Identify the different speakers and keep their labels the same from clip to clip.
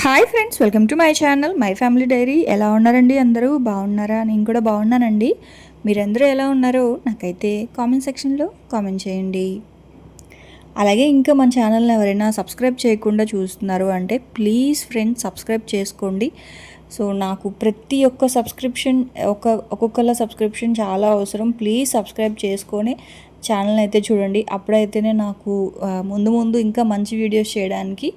Speaker 1: Hi friends, welcome to my channel my family dairy. ఎలా ఉన్నారండి? అందరూ బాగున్నారా? నేను కూడా బాగున్నానండి. మీరందరూ ఎలా ఉన్నారో నాకైతే కామెంట్ సెక్షన్లో కామెంట్ చేయండి. అలాగే ఇంకా మన ఛానల్ని ఎవరైనా సబ్స్క్రైబ్ చేయకుండా చూస్తున్నారు అంటే ప్లీజ్ ఫ్రెండ్స్ సబ్స్క్రైబ్ చేసుకోండి. సో నాకు ప్రతి ఒక్క సబ్స్క్రిప్షన్ ఒక్కొక్కళ్ళ సబ్స్క్రిప్షన్ చాలా అవసరం. ప్లీజ్ సబ్స్క్రైబ్ చేసుకొని ఛానల్ అయితే చూడండి. అప్పుడైతేనే నాకు ముందు ముందు ఇంకా మంచి వీడియోస్ చేయడానికి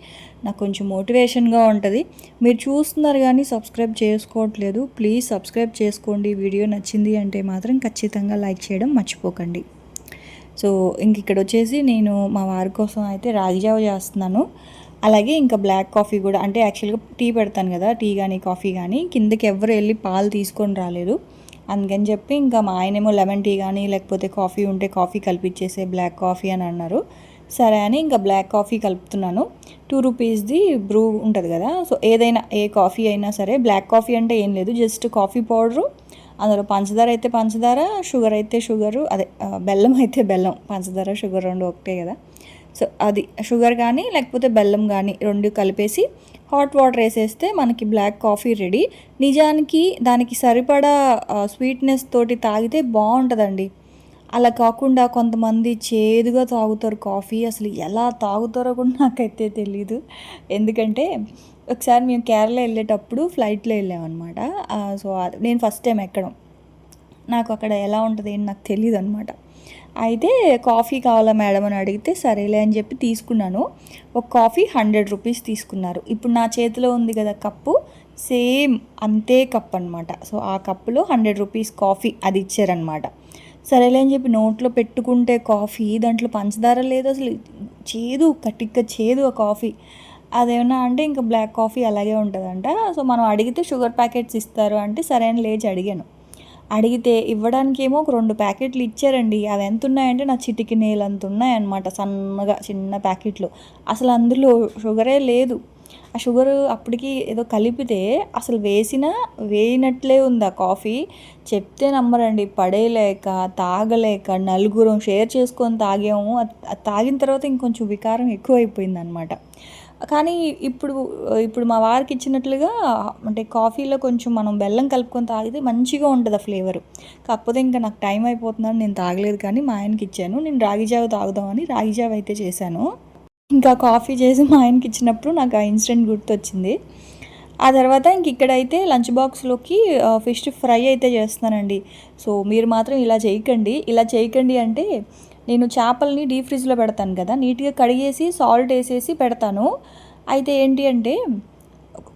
Speaker 1: నాకు కొంచెం మోటివేషన్గా ఉంటుంది. మీరు చూస్తున్నారు కానీ సబ్స్క్రైబ్ చేసుకోవట్లేదు. ప్లీజ్ సబ్స్క్రైబ్ చేసుకోండి. వీడియో నచ్చింది అంటే మాత్రం ఖచ్చితంగా లైక్ చేయడం మర్చిపోకండి. సో ఇంక ఇక్కడ వచ్చేసి నేను మా వారి కోసం అయితే రాగి జావ చేస్తున్నాను. అలాగే ఇంకా బ్లాక్ కాఫీ కూడా, అంటే యాక్చువల్గా టీ పెడతాను కదా, టీ కానీ కాఫీ కానీ కిందకి ఎవరు వెళ్ళి పాలు తీసుకొని రాలేదు. అందుకని చెప్పి ఇంకా మా ఆయనేమో లెమన్ టీ కానీ లేకపోతే కాఫీ ఉంటే కాఫీ కలిపిచ్చేసే బ్లాక్ కాఫీ అని అన్నారు. సరే అని ఇంకా బ్లాక్ కాఫీ కలుపుతున్నాను. 2 రూపీస్ది బ్రూ ఉంటుంది కదా, సో ఏదైనా ఏ కాఫీ అయినా సరే, బ్లాక్ కాఫీ అంటే ఏం లేదు, జస్ట్ కాఫీ పౌడరు, అందులో పంచదార అయితే పంచదార, షుగర్ అయితే షుగరు, అదే బెల్లం అయితే బెల్లం, పంచదార షుగర్ రెండు ఒకటే కదా. సో అది షుగర్ కానీ లేకపోతే బెల్లం కానీ రెండు కలిపేసి హాట్ వాటర్ వేసేస్తే మనకి బ్లాక్ కాఫీ రెడీ. నిజానికి దానికి సరిపడా స్వీట్నెస్ తోటి తాగితే బాగుంటుందండి. అలా కాకుండా కొంతమంది చేదుగా తాగుతారు కాఫీ. అసలు ఎలా తాగుతారో కూడా నాకైతే తెలీదు. ఎందుకంటే ఒకసారి మేము కేరళ వెళ్ళేటప్పుడు ఫ్లైట్లో వెళ్ళామన్నమాట. సో నేను ఫస్ట్ టైం ఎక్కడం, నాకు అక్కడ ఎలా ఉంటుంది అని నాకు తెలియదు అనమాట. అయితే కాఫీ కావాలా మేడం అని అడిగితే సరేలే అని చెప్పి తీసుకున్నాను. ఒక కాఫీ 100 రూపీస్ తీసుకున్నారు. ఇప్పుడు నా చేతిలో ఉంది కదా కప్పు, సేమ్ అంతే కప్ అనమాట. సో ఆ కప్పులో 100 రూపీస్ కాఫీ అది ఇచ్చారనమాట. సరేలే అని చెప్పి నోట్లో పెట్టుకుంటే కాఫీ, దాంట్లో పంచదార లేదు అసలు, చేదు, కటిక్క చేదు ఆ కాఫీ. అదేమన్నా అంటే ఇంకా బ్లాక్ కాఫీ అలాగే ఉంటుందంట. సో మనం అడిగితే షుగర్ ప్యాకెట్స్ ఇస్తారు అంటే సరే అని లేచి అడిగాను. అడిగితే ఇవ్వడానికి ఏమో ఒక 2 ప్యాకెట్లు ఇచ్చారండి. అవి ఎంత ఉన్నాయంటే నా చిటికి నేలంత ఉన్నాయన్నమాట, సన్నగా చిన్న ప్యాకెట్లు. అసలు అందులో షుగరే లేదు. ఆ షుగరు అప్పటికి ఏదో కలిపితే అసలు వేయినట్లే ఉంది ఆ కాఫీ. చెప్తే నమ్మరండి, పడేయలేక తాగలేక నలుగురం షేర్ చేసుకొని తాగాము. అది తాగిన తర్వాత ఇంకొంచెం వికారం ఎక్కువైపోయింది అనమాట. కానీ ఇప్పుడు మా వారికి ఇచ్చినట్లుగా, అంటే కాఫీలో కొంచెం మనం బెల్లం కలుపుకొని తాగితే మంచిగా ఉంటుంది ఆ ఫ్లేవరు. కాకపోతే ఇంకా నాకు టైం అయిపోతుందని నేను తాగలేదు, కానీ మా ఆయనకి ఇచ్చాను. నేను రాగి జావ తాగుదామని రాగి జావ అయితే చేశాను. ఇంకా కాఫీ చేసి మా ఆయనకి ఇచ్చినప్పుడు నాకు ఆ ఇన్సిడెంట్ గుర్తొచ్చింది. ఆ తర్వాత ఇంక ఇక్కడైతే లంచ్ బాక్స్లోకి ఫిష్ ఫ్రై అయితే చేస్తున్నానండి. సో మీరు మాత్రం ఇలా చేయకండి అంటే, నేను చేపల్ని డీప్ ఫ్రిడ్జ్లో పెడతాను కదా, నీట్గా కడిగేసి సాల్ట్ వేసేసి పెడతాను. అయితే ఏంటి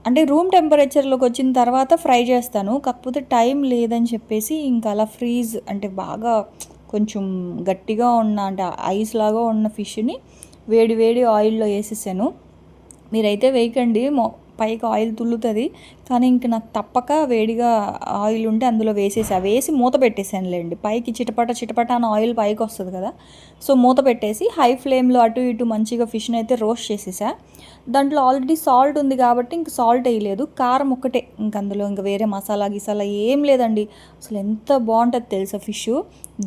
Speaker 1: అంటే రూమ్ టెంపరేచర్లోకి వచ్చిన తర్వాత ఫ్రై చేస్తాను. కాకపోతే టైం లేదని చెప్పేసి ఇంకా అలా ఫ్రీజ్, అంటే బాగా కొంచెం గట్టిగా ఉన్న, అంటే ఐస్ లాగా ఉన్న ఫిష్ని వేడి వేడి ఆయిల్లో వేసేసాను. మీరైతే వేయకండి, పైకి ఆయిల్ తుల్లుతుంది. కానీ ఇంక నాకు తప్పక వేడిగా ఆయిల్ ఉంటే అందులో వేసి మూత పెట్టేసానులేండి. పైకి చిటపట అని ఆయిల్ పైకి వస్తుంది కదా, సో మూత పెట్టేసి హై ఫ్లేమ్లో అటు ఇటు మంచిగా ఫిష్ని అయితే రోస్ట్ చేసేసా. దాంట్లో ఆల్రెడీ సాల్ట్ ఉంది కాబట్టి ఇంక సాల్ట్ వేయలేదు, కారం ఒక్కటే. ఇంక అందులో ఇంకా వేరే మసాలా గిసాలా ఏం లేదండి. అసలు ఎంత బాగుంటుంది తెలుసా ఫిష్.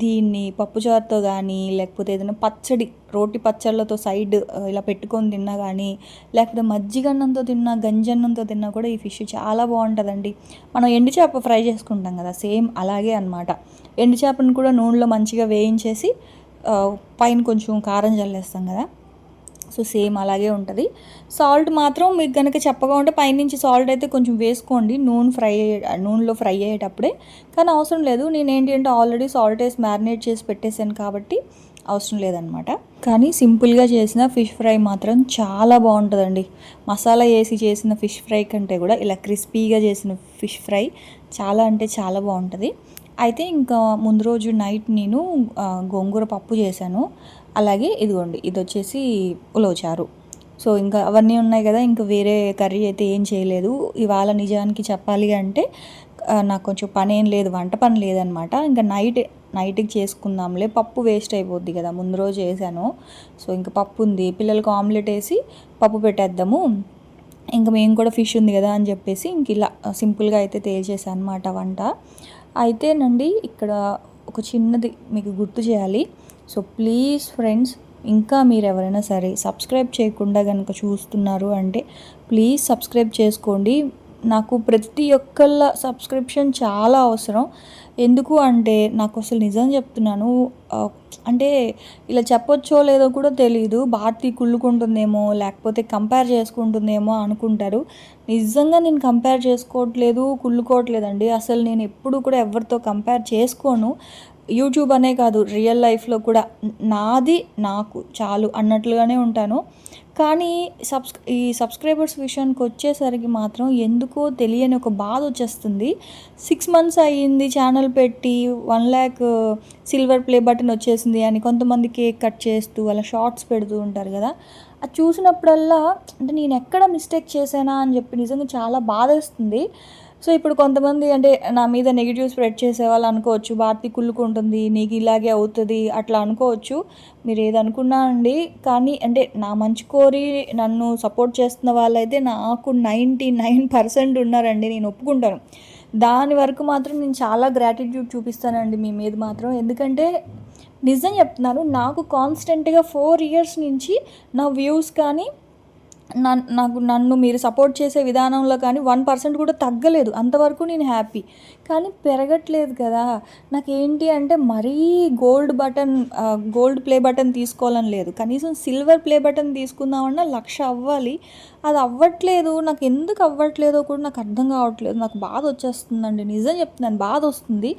Speaker 1: దీన్ని పప్పుచారుతో కానీ లేకపోతే ఏదైనా పచ్చడి, రోటి పచ్చళ్ళతో సైడ్ ఇలా పెట్టుకొని తిన్నా కానీ, లేకపోతే మజ్జిగన్నంతో తిన్నా, గంజన్నంతో తిన్నా కూడా ఈ ఫిష్ చాలా బాగుంటుందండి. మనం ఎండు చేప ఫ్రై చేసుకుంటాం కదా, సేమ్ అలాగే అనమాట. ఎండు చేపను కూడా నూనెలో మంచిగా వేయించేసి పైన కొంచెం కారం చల్లేస్తాం కదా, సో సేమ్ అలాగే ఉంటుంది. సాల్ట్ మాత్రం మీకు కనుక చెప్పగా ఉంటే పైనుంచి సాల్ట్ అయితే కొంచెం వేసుకోండి నూనెలో ఫ్రై అయ్యేటప్పుడే. కానీ అవసరం లేదు, నేనేంటి అంటే ఆల్రెడీ సాల్ట్ వేసి మ్యారినేట్ చేసి పెట్టేశాను కాబట్టి అవసరం లేదనమాట. కానీ సింపుల్గా చేసిన ఫిష్ ఫ్రై మాత్రం చాలా బాగుంటుందండి. మసాలా వేసి చేసిన ఫిష్ ఫ్రై కంటే కూడా ఇలా క్రిస్పీగా చేసిన ఫిష్ ఫ్రై చాలా అంటే చాలా బాగుంటుంది. అయితే ఇంకా ముందు రోజు నైట్ నేను గోంగూర పప్పు చేశాను. అలాగే ఇదిగోండి, ఇది వచ్చేసి ఉలవచారు. సో ఇంకా అవన్నీ ఉన్నాయి కదా, ఇంకా వేరే కర్రీ అయితే ఏం చేయలేదు ఇవాళ. నిజానికి చెప్పాలి అంటే నాకు కొంచెం పని ఏం లేదు, వంట పని లేదనమాట. ఇంకా నైట్కి చేసుకుందాంలే, పప్పు వేస్ట్ అయిపోద్ది కదా, ముందు రోజు వేసాను. సో ఇంకా పప్పు ఉంది, పిల్లలకు ఆమ్లెట్ వేసి పప్పు పెట్టేద్దాము, ఇంకా మేము కూడా ఫిష్ ఉంది కదా అని చెప్పేసి ఇంక ఇలా సింపుల్గా అయితే తేల్చేసాను అనమాట వంట. అయితేనండి ఇక్కడ ఒక చిన్నది మీకు గుర్తు చేయాలి. సో ప్లీజ్ ఫ్రెండ్స్, ఇంకా మీరు ఎవరైనా సరే సబ్స్క్రైబ్ చేయకుండా కనుక చూస్తున్నారు అంటే ప్లీజ్ సబ్స్క్రైబ్ చేసుకోండి. నాకు ప్రతి ఒక్కళ్ళ సబ్స్క్రిప్షన్ చాలా అవసరం. ఎందుకు అంటే నాకు అసలు నిజం చెప్తున్నాను, అంటే ఇలా చెప్పొచ్చో లేదో కూడా తెలీదు. భారతి కుళ్ళుకుంటుందేమో లేకపోతే కంపేర్ చేసుకుంటుందేమో అనుకుంటారు. నిజంగా నేను కంపేర్ చేసుకోవట్లేదు, కుళ్ళుకోవట్లేదండి. అసలు నేను ఎప్పుడు కూడా ఎవరితో కంపేర్ చేసుకోను. యూట్యూబ్ అనే కాదు, రియల్ లైఫ్లో కూడా నాది నాకు చాలు అన్నట్లుగానే ఉంటాను. కానీ ఈ సబ్స్క్రైబర్స్ విషయానికి వచ్చేసరికి మాత్రం ఎందుకో తెలియని ఒక బాధ వచ్చేస్తుంది. 6 months అయ్యింది ఛానల్ పెట్టి, 1 lakh సిల్వర్ ప్లే బటన్ వచ్చేసింది అని కొంతమంది కేక్ కట్ చేస్తూ అలా షార్ట్స్ పెడుతూ ఉంటారు కదా. అది చూసినప్పుడల్లా అంటే నేను ఎక్కడ మిస్టేక్ చేశానా అని చెప్పి నిజంగా చాలా బాధేస్తుంది. సో ఇప్పుడు కొంతమంది అంటే నా మీద నెగిటివ్ స్ప్రెడ్ చేసేవాళ్ళు అనుకోవచ్చు, భారతి కుళ్ళుకుంటుంది, నీకు ఇలాగే అవుతుంది అట్లా అనుకోవచ్చు. మీరు ఏదనుకున్నా అండి, కానీ అంటే నా మంచి కోరి నన్ను సపోర్ట్ చేస్తున్న వాళ్ళైతే నాకు 99% ఉన్నారండి, నేను ఒప్పుకుంటాను. దాని వరకు మాత్రం నేను చాలా గ్రాటిట్యూడ్ చూపిస్తానండి మీ మీద మాత్రం. ఎందుకంటే నిజం చెప్తున్నాను, నాకు కాన్స్టెంట్గా 4 years నుంచి నా వ్యూస్ కానీ నన్ను మీరు సపోర్ట్ చేసే విధానంలో కానీ 1% కూడా తగ్గలేదు. అంతవరకు నేను హ్యాపీ. కానీ పెరగట్లేదు కదా. నాకేంటి అంటే మరీ గోల్డ్ ప్లే బటన్ తీసుకోవాలని లేదు. కనీసం సిల్వర్ ప్లే బటన్ తీసుకుందామన్నా 1,00,000 అవ్వాలి. అది అవ్వట్లేదు. నాకు ఎందుకు అవ్వట్లేదో కూడా నాకు అర్థం కావట్లేదు. నాకు బాధ వచ్చేస్తుందండి, నిజం చెప్తున్నాను, బాధ వస్తుంది.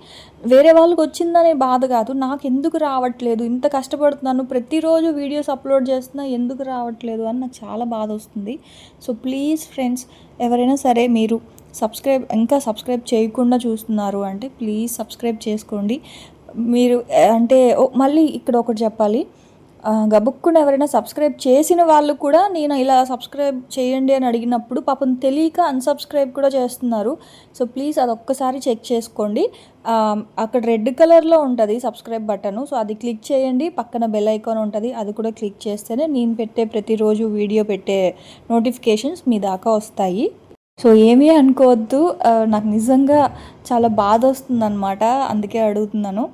Speaker 1: వేరే వాళ్ళకి వచ్చిందనే బాధ కాదు, నాకు ఎందుకు రావట్లేదు, ఇంత కష్టపడుతున్నాను, ప్రతిరోజు వీడియోస్ అప్లోడ్ చేస్తున్నా ఎందుకు రావట్లేదు అని నాకు చాలా బాధ వస్తుంది. సో ప్లీజ్ ఫ్రెండ్స్, ఎవరైనా సరే మీరు ఇంకా సబ్స్క్రైబ్ చేయకుండా చూస్తున్నారు అంటే ప్లీజ్ సబ్స్క్రైబ్ చేసుకోండి. మీరు అంటే మళ్ళీ ఇక్కడ ఒకటి చెప్పాలి, గబుక్కున ఎవరైనా సబ్స్క్రైబ్ చేసిన వాళ్ళు కూడా నేను ఇలా సబ్స్క్రైబ్ చేయండి అని అడిగినప్పుడు పాపం తెలియక అన్సబ్స్క్రైబ్ కూడా చేస్తున్నారు. సో ప్లీజ్ అది ఒక్కసారి చెక్ చేసుకోండి. అక్కడ రెడ్ కలర్లో ఉంటుంది సబ్స్క్రైబ్ బటను, సో అది క్లిక్ చేయండి. పక్కన బెల్ ఐకాన్ ఉంటుంది, అది కూడా క్లిక్ చేస్తేనే నేను పెట్టే ప్రతిరోజు వీడియో పెట్టే నోటిఫికేషన్స్ మీ దాకా వస్తాయి. సో ఏమీ అనుకోవద్దు, నాకు నిజంగా చాలా బాధ వస్తుందన్నమాట, అందుకే అడుగుతున్నాను.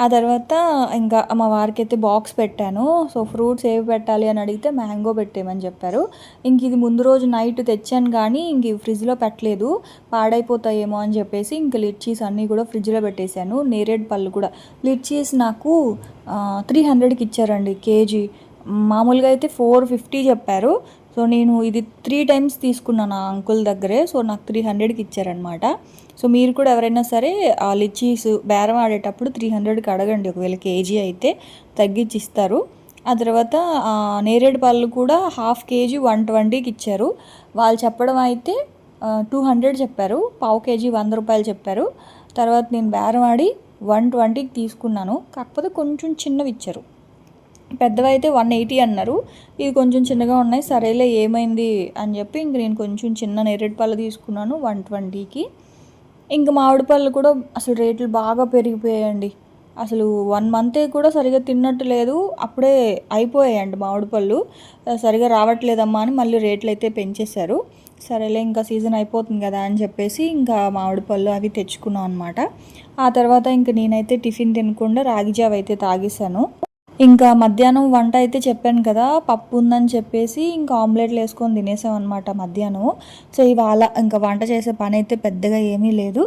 Speaker 1: ఆ తర్వాత ఇంకా మా వారికి అయితే బాక్స్ పెట్టాను. సో ఫ్రూట్స్ ఏవి పెట్టాలి అని అడిగితే మ్యాంగో పెట్టేయమని చెప్పారు. ఇంక ఇది ముందు రోజు నైట్ తెచ్చాను కానీ ఇంక ఫ్రిడ్జ్లో పెట్టలేదు, పాడైపోతాయేమో అని చెప్పేసి ఇంక లిచ్చీస్ అన్నీ కూడా ఫ్రిడ్జ్లో పెట్టేశాను. నేరేడు పళ్ళు కూడా, లిచ్చీస్ నాకు 300కి ఇచ్చారండి కేజీ. మామూలుగా అయితే 450 చెప్పారు. సో నేను ఇది 3 times తీసుకున్నాను ఆ అంకుల్ దగ్గరే. సో నాకు 300కి ఇచ్చారనమాట. సో మీరు కూడా ఎవరైనా సరే ఆ లిచ్చీస్ బేరం ఆడేటప్పుడు 300కి అడగండి, ఒకవేళ కేజీ అయితే తగ్గించి ఇస్తారు. ఆ తర్వాత నేరేడు పళ్ళు కూడా 1/2 kg 120కి ఇచ్చారు. వాళ్ళు చెప్పడం అయితే 200 చెప్పారు, 1/2 kg 100 రూపాయలు చెప్పారు. తర్వాత నేను బేరం ఆడి 120కి తీసుకున్నాను. కాకపోతే కొంచెం చిన్నవి ఇచ్చారు, పెద్దవైతే 180 అన్నారు. ఇది కొంచెం చిన్నగా ఉన్నాయి, సరేలే ఏమైంది అని చెప్పి ఇంక నేను కొంచెం చిన్న నేరేడు పళ్ళు తీసుకున్నాను 120కి. ఇంక మామిడి పళ్ళు కూడా అసలు రేట్లు బాగా పెరిగిపోయాయండి. అసలు 1 month కూడా సరిగా తిన్నట్టు లేదు, అప్పుడే అయిపోయాయండి మామిడి పళ్ళు. సరిగా రావట్లేదమ్మా అని మళ్ళీ రేట్లు అయితే పెంచేశారు. సరేలే ఇంకా సీజన్ అయిపోతుంది కదా అని చెప్పేసి ఇంకా మామిడి పళ్ళు అవి తెచ్చుకున్నాం అనమాట. ఆ తర్వాత ఇంక నేనైతే టిఫిన్ తినకుండా రాగి జావ అయితే తాగేశాను. ఇంకా మధ్యాహ్నం వంట అయితే చెప్పాను కదా, పప్పు ఉందని చెప్పేసి ఇంకా ఆమ్లెట్లు వేసుకొని తినేసాం అనమాట మధ్యాహ్నం. సో ఇవాళ ఇంకా వంట చేసే పని అయితే పెద్దగా ఏమీ లేదు.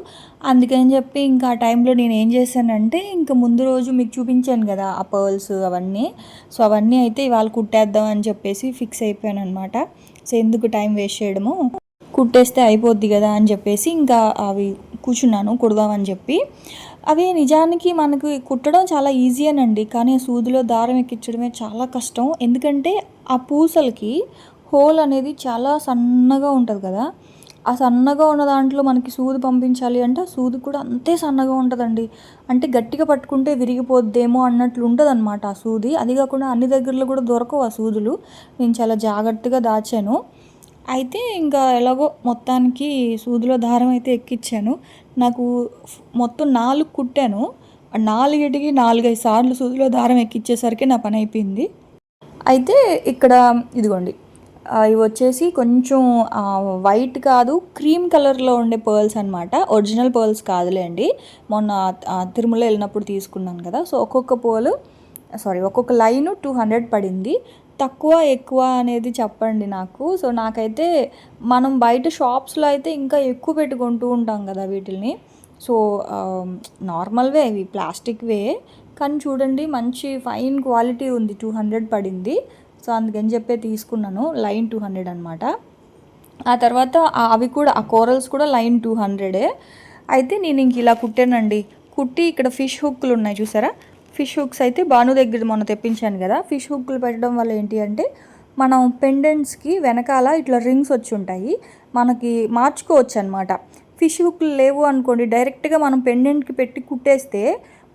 Speaker 1: అందుకని చెప్పి ఇంకా ఆ టైంలో నేను ఏం చేశానంటే, ఇంకా ముందు రోజు మీకు చూపించాను కదా ఆ పర్ల్స్ అవన్నీ, సో అవన్నీ అయితే ఇవాళ కుట్టేద్దాం అని చెప్పేసి ఫిక్స్ అయిపోయాను అనమాట. సో ఎందుకు టైం వేస్ట్ చేయడము, కుట్టేస్తే అయిపోద్ది కదా అని చెప్పేసి ఇంకా అవి కూర్చున్నాను కుడదామని చెప్పి. అవి నిజానికి మనకు కుట్టడం చాలా ఈజీయేనండి, కానీ సూదిలో దారం ఎక్కించడమే చాలా కష్టం. ఎందుకంటే ఆ పూసలకి హోల్ అనేది చాలా సన్నగా ఉంటుంది కదా, ఆ సన్నగా ఉన్న దాంట్లో మనకి సూది పంపించాలి అంటే ఆ సూది కూడా అంతే సన్నగా ఉంటుందండి. అంటే గట్టిగా పట్టుకుంటే విరిగిపోద్దేమో అన్నట్లు ఉంటుంది అనమాట ఆ సూది. అది కాకుండా అన్ని దగ్గరలో కూడా దొరకవు ఆ సూదులు. నేను చాలా జాగ్రత్తగా దాచాను. అయితే ఇంకా ఎలాగో మొత్తానికి సూదిలో దారం అయితే ఎక్కించాను. నాకు మొత్తం 4 కుట్టాను. 4టికి 4-5 సార్లు సూదిలో దారం ఎక్కించేసరికి నా పని అయిపోయింది. అయితే ఇక్కడ ఇదిగోండి, ఇవి వచ్చేసి కొంచెం వైట్ కాదు, క్రీమ్ కలర్లో ఉండే పర్ల్స్ అనమాట. ఒరిజినల్ పర్ల్స్ కాదులేండి, మొన్న తిరుమల వెళ్ళినప్పుడు తీసుకున్నాను కదా. సో ఒక్కొక్క పర్ల్ సారీ ఒక్కొక్క లైను 200 పడింది. తక్కువ ఎక్కువ అనేది చెప్పండి నాకు. సో నాకైతే మనం బయట షాప్స్లో అయితే ఇంకా ఎక్కువ పెట్టి కొంటూ ఉంటాం కదా వీటిల్ని. సో నార్మల్వే ఇవి ప్లాస్టిక్వే, కానీ చూడండి మంచి ఫైన్ క్వాలిటీ ఉంది. 200 పడింది. సో అందుకని చెప్పి తీసుకున్నాను. లైన్ 200 అనమాట. ఆ తర్వాత అవి కూడా ఆ కోరల్స్ కూడా లైన్ 200. అయితే నేను ఇంక ఇలా కుట్టానండి. కుట్టి ఇక్కడ ఫిష్ హుక్లు ఉన్నాయి చూసారా, ఫిష్ హుక్స్ అయితే భాను దగ్గర మొన్న తెప్పించాను కదా. ఫిష్ హుక్లు పెట్టడం వల్ల ఏంటి అంటే మనం పెండెంట్స్కి వెనకాల ఇట్లా రింగ్స్ వచ్చి ఉంటాయి, మనకి మార్చుకోవచ్చు అనమాట. ఫిష్ హుక్లు లేవు అనుకోండి, డైరెక్ట్గా మనం పెండెంట్కి పెట్టి కుట్టేస్తే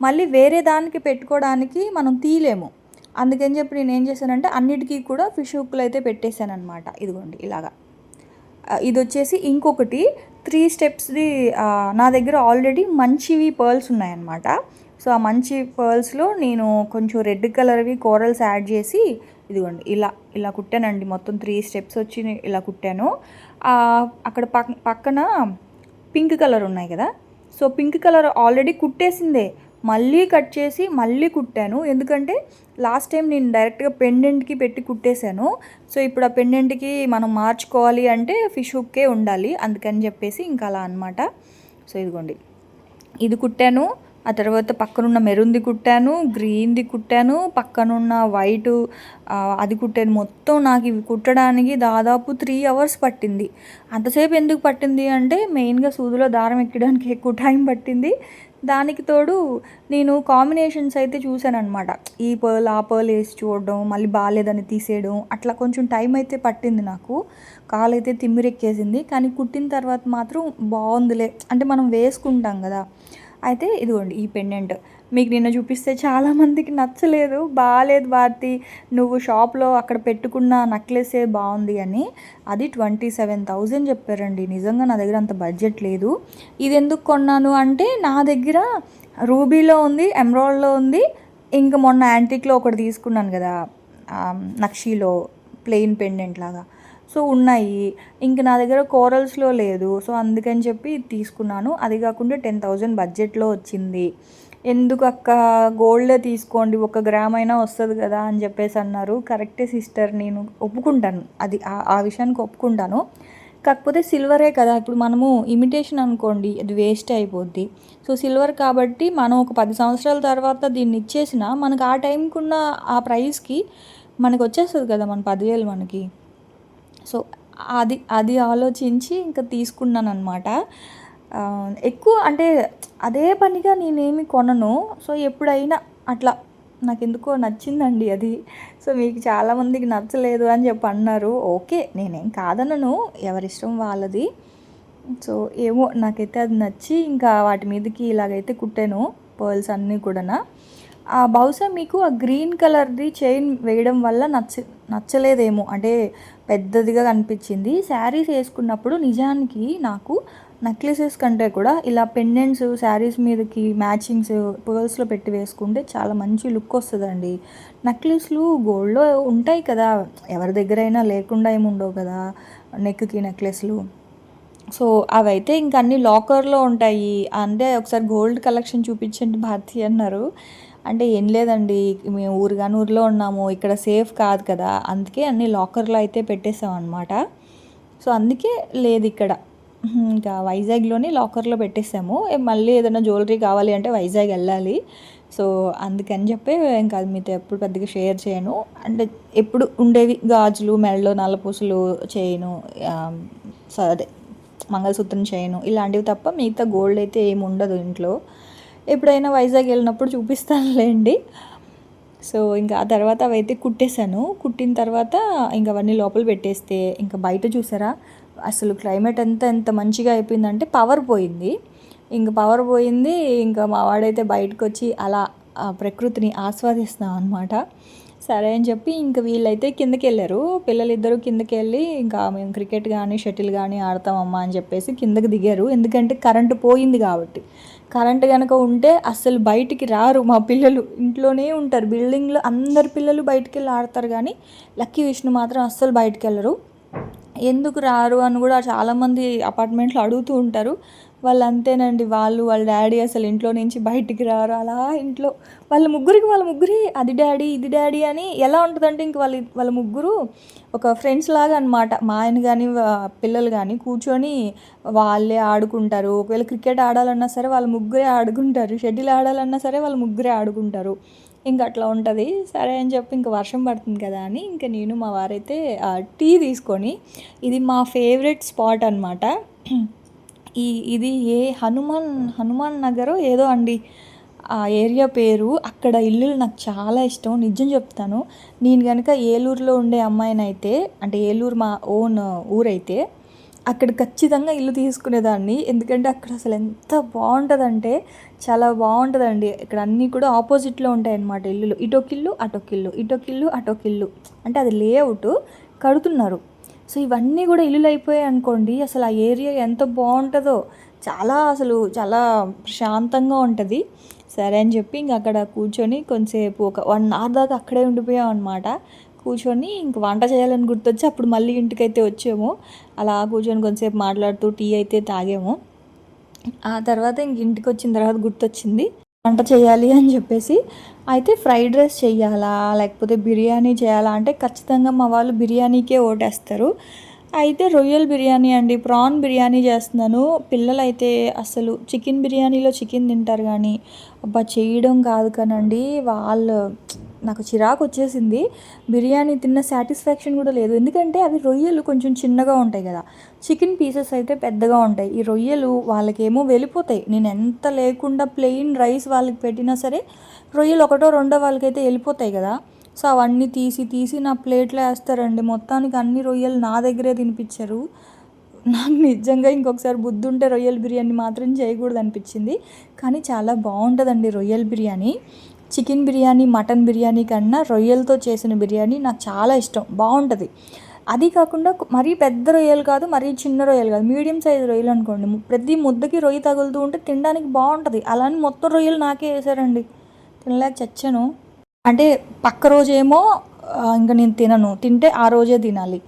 Speaker 1: మళ్ళీ వేరే దానికి పెట్టుకోవడానికి మనం తీయలేము. అందుకని చెప్పి నేను ఏం చేశానంటే అన్నిటికీ కూడా ఫిష్ హుక్లు అయితే పెట్టేశాను అనమాట. ఇదిగోండి ఇలాగా. ఇది వచ్చేసి ఇంకొకటి 3 స్టెప్స్ది. నా దగ్గర ఆల్రెడీ మంచివి పర్ల్స్ ఉన్నాయన్నమాట. సో ఆ మంచి పర్ల్స్లో నేను కొంచెం రెడ్ కలర్వి కోరల్స్ యాడ్ చేసి ఇదిగోండి ఇలా ఇలా కుట్టానండి. మొత్తం 3 స్టెప్స్ వచ్చి ఇలా కుట్టాను. అక్కడ పక్కన పింక్ కలర్ ఉన్నాయి కదా, సో పింక్ కలర్ ఆల్రెడీ కుట్టేసిందే, మళ్ళీ కట్ చేసి మళ్ళీ కుట్టాను. ఎందుకంటే లాస్ట్ టైం నేను డైరెక్ట్గా పెండెంట్కి పెట్టి కుట్టేశాను. సో ఇప్పుడు ఆ పెండెంట్కి మనం మార్చుకోవాలి అంటే ఫిష్ హుక్కే ఉండాలి, అందుకని చెప్పేసి ఇంకా అలా అనమాట. సో ఇదిగోండి ఇది కుట్టాను. ఆ తర్వాత పక్కనున్న మెరూన్ది కుట్టాను, గ్రీన్ది కుట్టాను, పక్కనున్న వైటు అది కుట్టాను. మొత్తం నాకు ఇవి కుట్టడానికి దాదాపు 3 అవర్స్ పట్టింది. అంతసేపు ఎందుకు పట్టింది అంటే మెయిన్గా సూదిలో దారం ఎక్కడానికి ఎక్కువ టైం పట్టింది. దానికి తోడు నేను కాంబినేషన్స్ అయితే చూశాను అనమాట. ఈ పర్ల్ ఆ పర్ల్ వేసి చూడడం, మళ్ళీ బాగాలేదని తీసేయడం, అట్లా కొంచెం టైం అయితే పట్టింది. నాకు కాలైతే తిమ్మిరెక్కేసింది, కానీ కుట్టిన తర్వాత మాత్రం బాగుందిలే. అంటే మనం వేసుకుంటాం కదా. అయితే ఇదిగోండి ఈ పెండెంట్ మీకు నిన్న చూపిస్తే చాలామందికి నచ్చలేదు, బాగాలేదు భారతి, నువ్వు షాప్లో అక్కడ పెట్టుకున్న నెక్లెసే బాగుంది అని. అది 27,000 చెప్పారండి. నిజంగా నా దగ్గర అంత బడ్జెట్ లేదు. ఇది ఎందుకు కొన్నాను అంటే నా దగ్గర రూబీలో ఉంది, ఎమరాల్డ్లో ఉంది, ఇంకా మొన్న యాంటిక్లో ఒకటి తీసుకున్నాను కదా నక్షీలో ప్లెయిన్ పెండెంట్ లాగా, సో ఉన్నాయి. ఇంక నా దగ్గర కోరల్స్లో లేదు. సో అందుకని చెప్పి తీసుకున్నాను. అది కాకుండా 10,000 బడ్జెట్లో వచ్చింది. ఎందుకు అక్క గోల్డే తీసుకోండి, 1 గ్రామ్ అయినా వస్తుంది కదా అని చెప్పేసి అన్నారు. కరెక్టే సిస్టర్, నేను ఒప్పుకుంటాను, అది ఆ విషయానికి ఒప్పుకుంటాను. కాకపోతే సిల్వరే కదా, ఇప్పుడు మనము ఇమిటేషన్ అనుకోండి అది వేస్ట్ అయిపోద్ది. సో సిల్వర్ కాబట్టి మనం ఒక 10 సంవత్సరాల తర్వాత దీన్ని ఇచ్చేసినా మనకు ఆ టైంకి ఉన్న ఆ ప్రైస్కి మనకు వచ్చేస్తుంది కదా మన 10,000 మనకి. సో అది ఆలోచించి ఇంకా తీసుకున్నాను అనమాట. ఎక్కువ అంటే అదే పనిగా నేనేమి కొనను. సో ఎప్పుడైనా అట్లా నాకు ఎందుకో నచ్చిందండి అది. సో మీకు చాలామందికి నచ్చలేదు అని చెప్పి అన్నారు. ఓకే, నేనేం కాదనను, ఎవరిష్టం వాళ్ళది. సో ఏమో నాకైతే అది నచ్చి ఇంకా వాటి మీదకి ఇలాగైతే కుట్టాను పర్ల్స్ అన్నీ కూడా. బహుశా మీకు ఆ గ్రీన్ కలర్ది చైన్ వేయడం వల్ల నచ్చలేదేమో, అంటే పెద్దదిగా కనిపించింది. శారీస్ వేసుకున్నప్పుడు నిజానికి నాకు నెక్లెసెస్ కంటే కూడా ఇలా పెండెంట్స్ శారీస్ మీదకి మ్యాచింగ్స్ పర్ల్స్లో పెట్టి వేసుకుంటే చాలా మంచి లుక్ వస్తుందండి. నెక్లెస్లు గోల్డ్లో ఉంటాయి కదా, ఎవరి దగ్గరైనా లేకుండా ఏమి ఉండవు కదా నెక్కి నెక్లెస్లు. సో అవైతే ఇంక అన్నీ లాకర్లో ఉంటాయి. అంటే ఒకసారి గోల్డ్ కలెక్షన్ చూపించండి భారతి అన్నారు. అంటే ఏం లేదండి, మేము ఊరులో ఉన్నాము, ఇక్కడ సేఫ్ కాదు కదా, అందుకే అన్నీ లాకర్లో అయితే పెట్టేసాం అనమాట. సో అందుకే లేదు ఇక్కడ, ఇంకా వైజాగ్లోనే లాకర్లో పెట్టేసాము. మళ్ళీ ఏదైనా జ్యువెలరీ కావాలి అంటే వైజాగ్ వెళ్ళాలి. సో అందుకని చెప్పి ఇంకా అది మీతో ఎప్పుడు పెద్దగా షేర్ చేయను. అంటే ఎప్పుడు ఉండేవి గాజులు, మెడలో నల్లపూసలు, చైను, అదే మంగళసూత్రం చైను, ఇలాంటివి తప్ప మిగతా గోల్డ్ అయితే ఏమి ఉండదు ఇంట్లో. ఎప్పుడైనా వైజాగ్ వెళ్ళినప్పుడు చూపిస్తానులేండి. సో ఇంకా ఆ తర్వాత అవైతే కుట్టేశాను. కుట్టిన తర్వాత ఇంకా అవన్నీ లోపల పెట్టేస్తే ఇంకా బయట చూసారా అసలు క్లైమేట్ ఎంత మంచిగా అయిపోయిందంటే పవర్ పోయింది. ఇంకా మా వాడైతే బయటకు వచ్చి అలా ప్రకృతిని ఆస్వాదిస్తున్నాం అనమాట. సరే అని చెప్పి ఇంకా వీళ్ళైతే కిందకి వెళ్ళారు. పిల్లలిద్దరూ కిందకి వెళ్ళి ఇంకా మేము క్రికెట్ కానీ షటిల్ కానీ ఆడతామమ్మా అని చెప్పేసి కిందకి దిగారు. ఎందుకంటే కరెంటు పోయింది కాబట్టి. కరెంటు కనుక ఉంటే అస్సలు బయటికి రారు మా పిల్లలు, ఇంట్లోనే ఉంటారు. బిల్డింగ్లో అందరు పిల్లలు బయటికి వెళ్ళి ఆడతారు, కానీ లక్కీ విష్ణు మాత్రం అస్సలు బయటికి వెళ్ళరు. ఎందుకు రారు అని కూడా చాలామంది అపార్ట్మెంట్లో అడుగుతూ ఉంటారు. వాళ్ళు అంతేనండి. వాళ్ళ డ్యాడీ అసలు ఇంట్లో నుంచి బయటికి రారు. అలా ఇంట్లో వాళ్ళ ముగ్గురే అది డ్యాడీ, ఇది డ్యాడీ అని ఎలా ఉంటుందంటే ఇంక వాళ్ళ ముగ్గురు ఒక ఫ్రెండ్స్ లాగా అనమాట. మా ఆయన కానీ పిల్లలు కానీ కూర్చొని వాళ్ళే ఆడుకుంటారు. ఒకవేళ క్రికెట్ ఆడాలన్నా సరే వాళ్ళ ముగ్గురే ఆడుకుంటారు. షటిల్ ఆడాలన్నా సరే వాళ్ళ ముగ్గురే ఆడుకుంటారు. ఇంక అట్లా ఉంటుంది. సరే అని చెప్పి ఇంక వర్షం పడుతుంది కదా అని ఇంక నేను మా వారైతే టీ తీసుకొని, ఇది మా ఫేవరెట్ స్పాట్ అనమాట. ఇది హనుమాన్ నగర్ ఏదో అండి ఆ ఏరియా పేరు. అక్కడ ఇల్లులు నాకు చాలా ఇష్టం, నిజం చెప్తాను. నేను కనుక ఏలూరులో ఉండే అమ్మాయినైతే, అంటే ఏలూరు మా ఓన్ ఊరైతే అక్కడ ఖచ్చితంగా ఇల్లు తీసుకునేదాన్ని. ఎందుకంటే అక్కడ అసలు ఎంత బాగుంటుందంటే చాలా బాగుంటుందండి. ఇక్కడ అన్నీ కూడా ఆపోజిట్లో ఉంటాయి అన్నమాట ఇల్లులు. ఇటొకిల్లు అటొకిల్లు, ఇటొకిల్లు అటొకిల్లు, అంటే అది లేఅవుట్ కడుతున్నారు. సో ఇవన్నీ కూడా ఇల్లులు అయిపోయాయి అనుకోండి, అసలు ఆ ఏరియా ఎంత బాగుంటుందో, చాలా ప్రశాంతంగా ఉంటుంది. సరే అని చెప్పి ఇంక అక్కడ కూర్చొని కొంతసేపు ఒక 1 hour దాకా అక్కడే ఉండిపోయాం అనమాట. కూర్చొని ఇంక వంట చేయాలని గుర్తొచ్చి అప్పుడు మళ్ళీ ఇంటికైతే వచ్చాము. అలా కూర్చొని కొంతసేపు మాట్లాడుతూ టీ అయితే తాగాము. ఆ తర్వాత ఇంక ఇంటికి వచ్చిన తర్వాత గుర్తొచ్చింది వంట చేయాలి అని చెప్పేసి. అయితే ఫ్రైడ్ రైస్ చేయాలా లేకపోతే బిర్యానీ చేయాలా అంటే ఖచ్చితంగా మా వాళ్ళు బిర్యానీకే ఓటేస్తారు. అయితే రొయ్యల బిర్యానీ అండి, ప్రాన్ బిర్యానీ చేస్తున్నాను. పిల్లలైతే అసలు చికెన్ బిర్యానీలో చికెన్ తింటారు కానీ అబ్బా చేయడం కాదు కానండి, నాకు చిరాకు వచ్చేసింది. బిర్యానీ తిన్న సాటిస్ఫాక్షన్ కూడా లేదు. ఎందుకంటే అవి రొయ్యలు కొంచెం చిన్నగా ఉంటాయి కదా, చికెన్ పీసెస్ అయితే పెద్దగా ఉంటాయి. ఈ రొయ్యలు వాళ్ళకేమో వెళ్ళిపోతాయి. నేను ఎంత లేకుండా ప్లెయిన్ రైస్ వాళ్ళకి పెట్టినా సరే రొయ్యలు ఒకటో రెండో వాళ్ళకైతే వెళ్ళిపోతాయి కదా. సో అవన్నీ తీసి నా ప్లేట్లో వేస్తారండి. మొత్తానికి అన్ని రొయ్యలు నా దగ్గరే తినిపించారు. నాకు నిజంగా ఇంకొకసారి బుద్ధి ఉంటే రొయ్యల బిర్యానీ మాత్రం చేయకూడదు అనిపించింది. కానీ చాలా బాగుంటుందండి రొయ్యల బిర్యానీ. చికెన్ బిర్యానీ, మటన్ బిర్యానీ కన్నా రొయ్యలతో చేసిన బిర్యానీ నాకు చాలా ఇష్టం, బాగుంటుంది. అది కాకుండా మరీ పెద్ద రొయ్యలు కాదు, మరీ చిన్న రొయ్యలు కాదు, మీడియం సైజు రొయ్యలు అనుకోండి. ప్రతి ముద్దకి రొయ్య తగులుతూ ఉంటే తినడానికి బాగుంటుంది. అలానే మొత్తం రొయ్యలు నాకే వేసారండి. తినలేక చచ్చాను. అంటే పక్క రోజేమో ఇంకా నేను తింటే ఆ రోజే తినాలి.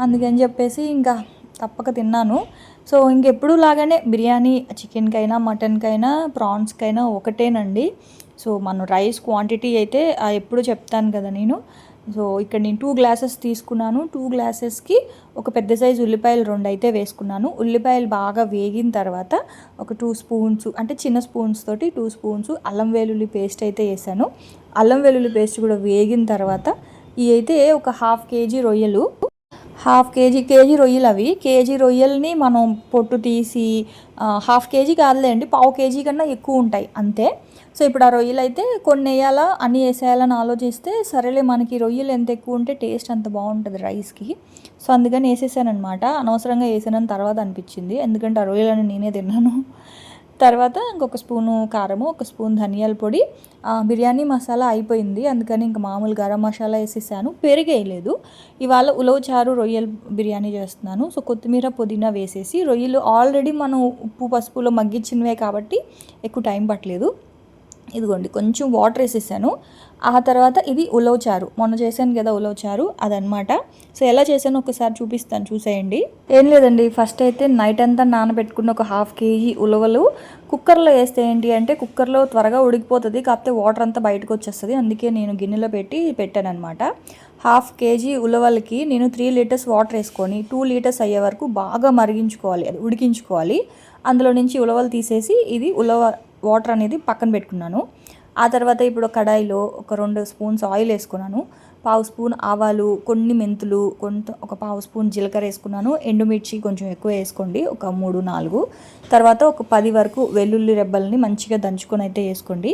Speaker 1: అందుకని చెప్పేసి ఇంకా తప్పక తిన్నాను. సో ఇంకెప్పుడు లాగానే బిర్యానీ చికెన్కైనా మటన్కైనా ప్రాన్స్కైనా ఒకటేనండి. సో మనం రైస్ క్వాంటిటీ అయితే ఎప్పుడు చెప్తాను కదా నేను. సో ఇక్కడ నేను 2 glasses తీసుకున్నాను. 2 glasses ఒక పెద్ద సైజు ఉల్లిపాయలు 2 అయితే వేసుకున్నాను. ఉల్లిపాయలు బాగా వేగిన తర్వాత ఒక 2 spoons, అంటే చిన్న స్పూన్స్ తోటి 2 spoons అల్లం వెల్లుల్లి పేస్ట్ అయితే వేసాను. అల్లం వెల్లుల్లి పేస్ట్ కూడా వేగిన తర్వాత ఇవి అయితే ఒక 1/2 kg రొయ్యలు, 1/2 కేజీ రొయ్యలు. అవి కేజీ రొయ్యల్ని మనం పొట్టు తీసి 1/2 kg కాదులేండి, 1/4 kg కన్నా ఎక్కువ ఉంటాయి అంతే. సో ఇప్పుడు ఆ రొయ్యలు అయితే కొన్ని వేయాలా అన్నీ వేసేయాలని ఆలోచిస్తే సరేలే, మనకి రొయ్యలు ఎంత ఎక్కువ ఉంటే టేస్ట్ అంత బాగుంటుంది రైస్కి. సో అందుకని వేసేసాను అనమాట. అనవసరంగా వేసానని తర్వాత అనిపించింది, ఎందుకంటే ఆ రొయ్యలను నేనే తిన్నాను. తర్వాత ఇంకొక స్పూను కారము, ఒక స్పూన్ ధనియాల పొడి, బిర్యానీ మసాలా అయిపోయింది. అందుకని ఇంకా మామూలు గరం మసాలా వేసేసాను, పెరిగేయలేదు. ఇవాళ ఉలవచారు రొయ్యల బిర్యానీ చేస్తున్నాను. సో కొత్తిమీర పుదీనా వేసేసి, రొయ్యలు ఆల్రెడీ మనం ఉప్పు పసుపులో మగ్గించినవే కాబట్టి ఎక్కువ టైం పట్టలేదు. ఇదిగోండి కొంచెం వాటర్ వేసేసాను. ఆ తర్వాత ఇది ఉలవచారు, మొన్న చేశాను కదా ఉలవచారు, అదనమాట. సో ఎలా చేశాను ఒకసారి చూపిస్తాను, చూసేయండి. ఏం లేదండి, ఫస్ట్ అయితే నైట్ అంతా నానబెట్టుకున్న ఒక 1/2 kg ఉలవలు కుక్కర్లో వేస్తే ఏంటి అంటే కుక్కర్లో త్వరగా ఉడికిపోతుంది, కాకపోతే వాటర్ అంతా బయటకు వచ్చేస్తుంది. అందుకే నేను గిన్నెలో పెట్టాను అనమాట. 1/2 kg ఉలవలకి నేను 3 liters వాటర్ వేసుకొని 2 liters అయ్యే వరకు బాగా మరిగించుకోవాలి, అది ఉడికించుకోవాలి. అందులో నుంచి ఉలవలు తీసేసి ఇది వాటర్ అనేది పక్కన పెట్టుకున్నాను. ఆ తర్వాత ఇప్పుడు కడాయిలో ఒక 2 spoons ఆయిల్ వేసుకున్నాను. 1/2 spoon ఆవాలు, కొన్ని మెంతులు, ఒక 1/2 spoon జీలకర్ర వేసుకున్నాను. ఎండుమిర్చి కొంచెం ఎక్కువ వేసుకోండి, ఒక 3-4. తర్వాత ఒక 10 వరకు వెల్లుల్లి రెబ్బల్ని మంచిగా దంచుకొని అయితే వేసుకోండి.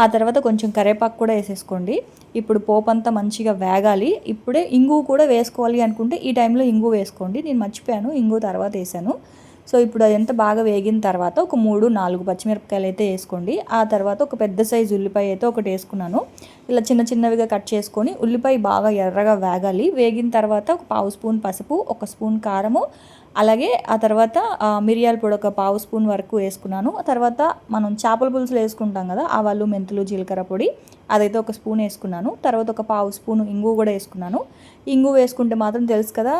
Speaker 1: ఆ తర్వాత కొంచెం కరివేపాకు కూడా వేసేసుకోండి. ఇప్పుడు పోపు అంతా మంచిగా వేగాలి. ఇప్పుడే ఇంగు కూడా వేసుకోవాలి అనుకుంటే ఈ టైంలో ఇంగు వేసుకోండి. నేను మర్చిపోయాను, ఇంగు తర్వాత వేసాను. సో ఇప్పుడు అదంతా బాగా వేగిన తర్వాత ఒక 3-4 పచ్చిమిరపకాయలు అయితే వేసుకోండి. ఆ తర్వాత ఒక పెద్ద సైజు ఉల్లిపాయ అయితే ఒకటి వేసుకున్నాను. ఇలా చిన్నవిగా కట్ చేసుకొని ఉల్లిపాయ బాగా ఎర్రగా వేగాలి. వేగిన తర్వాత ఒక 1/2 spoon పసుపు, 1 spoon కారము, అలాగే ఆ తర్వాత మిరియాల పొడి ఒక పావు స్పూన్ వరకు వేసుకున్నాను. ఆ తర్వాత మనం చేపల పులుసులు వేసుకుంటాం కదా, ఆవాలు, మెంతులు, జీలకర్ర పొడి అదైతే ఒక స్పూన్ వేసుకున్నాను. తర్వాత ఒక పావు స్పూను ఇంగువ కూడా వేసుకున్నాను. ఇంగువ వేసుకుంటే మాత్రం తెలుసు కదా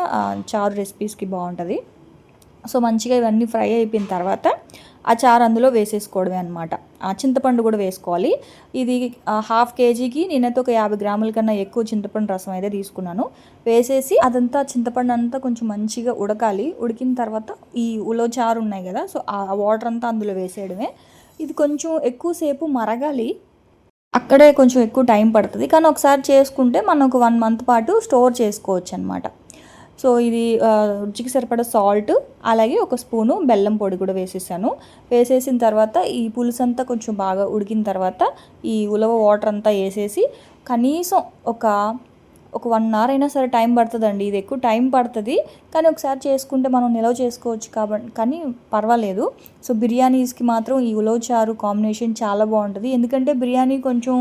Speaker 1: చారు రెసిపీస్కి బాగుంటుంది. సో మంచిగా ఇవన్నీ ఫ్రై అయిపోయిన తర్వాత ఆ చారు అందులో వేసేసుకోవడమే అనమాట. చింతపండు కూడా వేసుకోవాలి. ఇది హాఫ్ కేజీకి నేనైతే ఒక 50 గ్రాముల కన్నా ఎక్కువ చింతపండు రసం అయితే తీసుకున్నాను. వేసేసి అదంతా చింతపండు అంతా కొంచెం మంచిగా ఉడకాలి. ఉడికిన తర్వాత ఈ ఉలవ చారు ఉన్నాయి కదా, సో ఆ వాటర్ అంతా అందులో వేసేయడమే. ఇది కొంచెం ఎక్కువసేపు మరగాలి. అక్కడే కొంచెం ఎక్కువ టైం పడుతుంది, కానీ ఒకసారి చేసుకుంటే మనం ఒక 1 మంత్ పాటు స్టోర్ చేసుకోవచ్చు అనమాట. సో ఇది రుచికి సరిపడా సాల్ట్, అలాగే ఒక స్పూను బెల్లం పొడి కూడా వేసేసాను. వేసేసిన తర్వాత ఈ పులుసు అంతా కొంచెం బాగా ఉడికిన తర్వాత ఈ ఉలవ వాటర్ అంతా వేసేసి కనీసం ఒక 1 అవర్ అయినా సరే టైం పడుతుందండి. ఇది ఎక్కువ టైం పడుతుంది, కానీ ఒకసారి చేసుకుంటే మనం నిలవ చేసుకోవచ్చు కాబట్టి కానీ పర్వాలేదు. సో బిర్యానీస్కి మాత్రం ఈ ఉలవ చారు కాంబినేషన్ చాలా బాగుంటుంది. ఎందుకంటే బిర్యానీ కొంచెం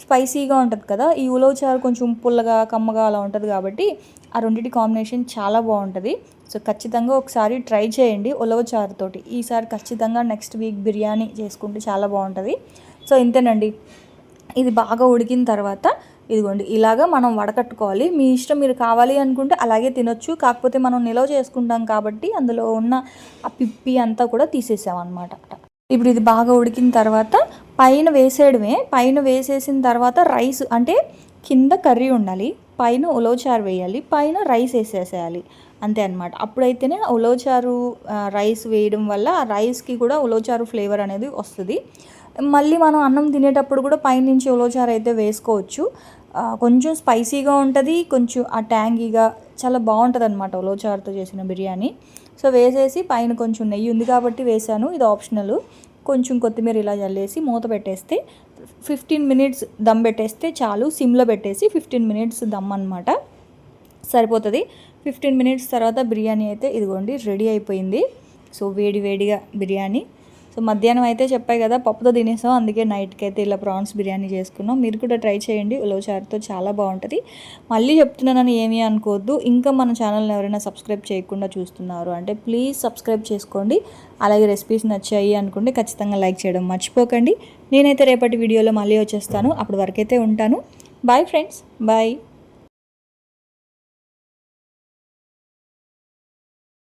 Speaker 1: స్పైసీగా ఉంటుంది కదా, ఈ ఉలవ చారు కొంచెం పుల్లగా కమ్మగా అలా ఉంటుంది కాబట్టి ఆ రెండింటి కాంబినేషన్ చాలా బాగుంటుంది. సో ఖచ్చితంగా ఒకసారి ట్రై చేయండి ఉలవ చారుతోటి. ఈసారి ఖచ్చితంగా నెక్స్ట్ వీక్ బిర్యానీ చేసుకుంటే చాలా బాగుంటుంది. సో ఇంతేనండి. ఇది బాగా ఉడికిన తర్వాత ఇదిగోండి ఇలాగా మనం వడకట్టుకోవాలి. మీ ఇష్టం, మీరు కావాలి అనుకుంటే అలాగే తినొచ్చు. కాకపోతే మనం నిలవ చేసుకుంటాం కాబట్టి అందులో ఉన్న ఆ పిప్పి అంతా కూడా తీసేసామన్నమాట. ఇప్పుడు ఇది బాగా ఉడికిన తర్వాత పైన వేసేయడమే. పైన వేసేసిన తర్వాత రైస్, అంటే కింద కర్రీ ఉండాలి, పైన ఉలవచారు వేయాలి, పైన రైస్ వేసేసేయాలి, అంతే అనమాట. అప్పుడైతేనే ఉలవచారు రైస్ వేయడం వల్ల ఆ రైస్కి కూడా ఉలవచారు ఫ్లేవర్ అనేది వస్తుంది. మళ్ళీ మనం అన్నం తినేటప్పుడు కూడా పైనుంచి ఉలవచారు అయితే వేసుకోవచ్చు. కొంచెం స్పైసీగా ఉంటుంది, కొంచెం ఆ ట్యాంగీగా చాలా బాగుంటుంది అనమాట ఉలవచారుతో చేసిన బిర్యానీ. సో వేసేసి పైన కొంచెం నెయ్యి ఉంది కాబట్టి వేసాను, ఇది ఆప్షనల్. కొంచెం కొత్తిమీర ఇలా జల్లేసి మూత పెట్టేస్తే 15 మినిట్స్ దమ్ పెట్టేస్తే చాలు. సిమ్లో పెట్టేసి 15 మినిట్స్ దమ్ అనమాట, సరిపోతుంది. 15 మినిట్స్ తర్వాత బిర్యానీ అయితే ఇదిగోండి రెడీ అయిపోయింది. సో వేడి వేడిగా బిర్యానీ. సో మధ్యాహ్నం అయితే చెప్పాయి కదా పప్పుతో తినేసాం, అందుకే నైట్కి అయితే ఇలా ప్రాన్స్ బిర్యానీ చేసుకున్నాం. మీరు కూడా ట్రై చేయండి, ఉలవచారుతో చాలా బాగుంటుంది. మళ్ళీ చెప్తున్నానని ఏమీ అనుకోవద్దు. ఇంకా మన ఛానల్ని ఎవరైనా సబ్స్క్రైబ్ చేయకుండా చూస్తున్నారు అంటే ప్లీజ్ సబ్స్క్రైబ్ చేసుకోండి. అలాగే రెసిపీస్ నచ్చాయి అనుకుంటే ఖచ్చితంగా లైక్ చేయడం మర్చిపోకండి. నేనైతే రేపటి వీడియోలో మళ్ళీ వచ్చేస్తాను. అప్పటి వరకైతే ఉంటాను. Bye friends, bye.